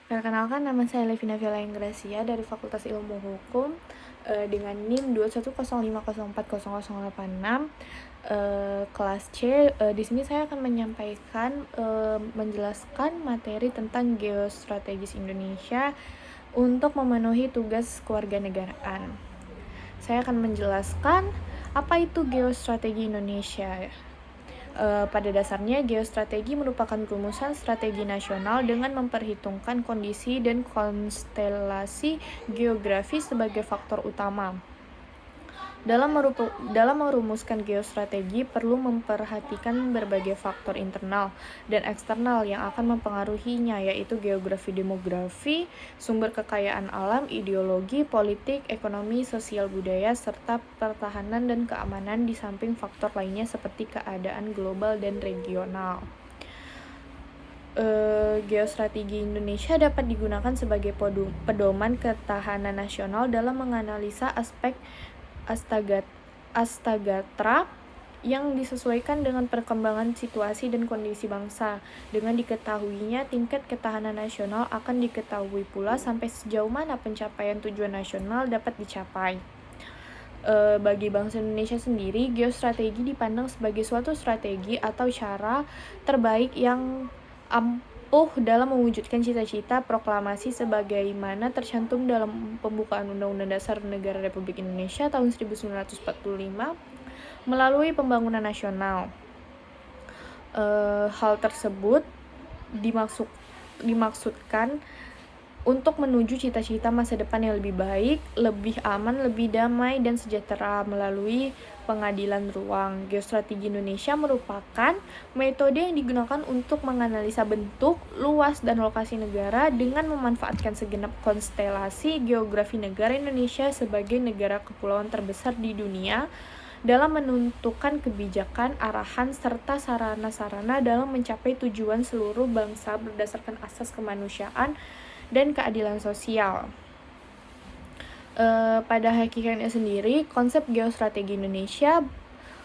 Perkenalkan, nama saya Levina Vela Inggracia dari Fakultas Ilmu Hukum dengan NIM 21050408086 kelas C. Di sini saya akan menyampaikan menjelaskan materi tentang geostrategis Indonesia untuk memenuhi tugas kewarganegaraan. Saya akan menjelaskan apa itu geostrategi Indonesia. Pada dasarnya, geostrategi merupakan rumusan strategi nasional dengan memperhitungkan kondisi dan konstelasi geografi sebagai faktor utama. Dalam merumuskan geostrategi, perlu memperhatikan berbagai faktor internal dan eksternal yang akan mempengaruhinya, yaitu geografi, demografi, sumber kekayaan alam, ideologi, politik, ekonomi, sosial budaya, serta pertahanan dan keamanan, di samping faktor lainnya seperti keadaan global dan regional. Geostrategi Indonesia dapat digunakan sebagai pedoman ketahanan nasional dalam menganalisa aspek astagatra yang disesuaikan dengan perkembangan situasi dan kondisi bangsa. Dengan diketahuinya tingkat ketahanan nasional, akan diketahui pula sampai sejauh mana pencapaian tujuan nasional dapat dicapai. Bagi bangsa Indonesia sendiri, geostrategi dipandang sebagai suatu strategi atau cara terbaik yang ampuh dalam mewujudkan cita-cita proklamasi sebagaimana tercantum dalam pembukaan Undang-Undang Dasar Negara Republik Indonesia tahun 1945 melalui pembangunan nasional. Hal tersebut dimaksudkan untuk menuju cita-cita masa depan yang lebih baik, lebih aman, lebih damai, dan sejahtera melalui pengadilan ruang. Geostrategi Indonesia merupakan metode yang digunakan untuk menganalisa bentuk, luas, dan lokasi negara dengan memanfaatkan segenap konstelasi geografi negara Indonesia sebagai negara kepulauan terbesar di dunia dalam menentukan kebijakan, arahan, serta sarana-sarana dalam mencapai tujuan seluruh bangsa berdasarkan asas kemanusiaan dan keadilan sosial. Pada hakikatnya sendiri, konsep geostrategi Indonesia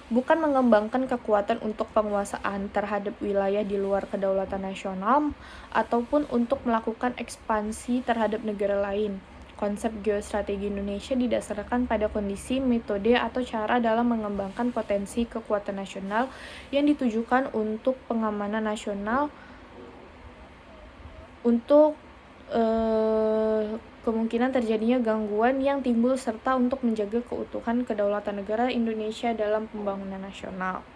bukan mengembangkan kekuatan untuk penguasaan terhadap wilayah di luar kedaulatan nasional ataupun untuk melakukan ekspansi terhadap negara lain. Konsep geostrategi Indonesia didasarkan pada kondisi, metode, atau cara dalam mengembangkan potensi kekuatan nasional yang ditujukan untuk pengamanan nasional, untuk kemungkinan terjadinya gangguan yang timbul, serta untuk menjaga keutuhan kedaulatan negara Indonesia dalam pembangunan nasional.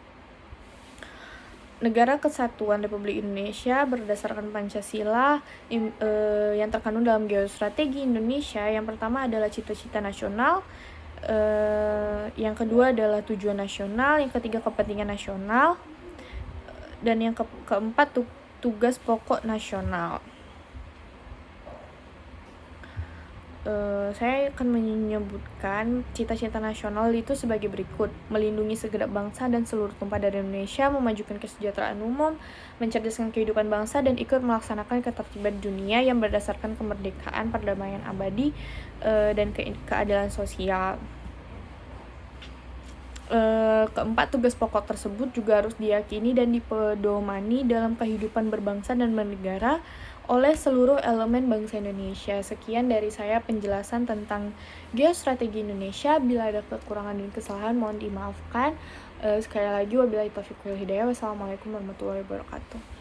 Negara Kesatuan Republik Indonesia berdasarkan Pancasila yang terkandung dalam geostrategi Indonesia. Yang pertama adalah cita-cita nasional, yang kedua adalah tujuan nasional, yang ketiga kepentingan nasional, dan yang keempat tugas pokok nasional. Saya akan menyebutkan cita-cita nasional itu sebagai berikut: melindungi segenap bangsa dan seluruh tumpah darah Indonesia, memajukan kesejahteraan umum, mencerdaskan kehidupan bangsa, dan ikut melaksanakan ketertiban dunia yang berdasarkan kemerdekaan, perdamaian abadi, dan keadilan sosial. Keempat tugas pokok tersebut juga harus diyakini dan dipedomani dalam kehidupan berbangsa dan bernegara oleh seluruh elemen bangsa Indonesia. Sekian dari saya penjelasan tentang geostrategi Indonesia. Bila ada kekurangan dan kesalahan, mohon dimaafkan. Sekali lagi, wabillahi taufiq wal hidayah. Wassalamualaikum warahmatullahi wabarakatuh.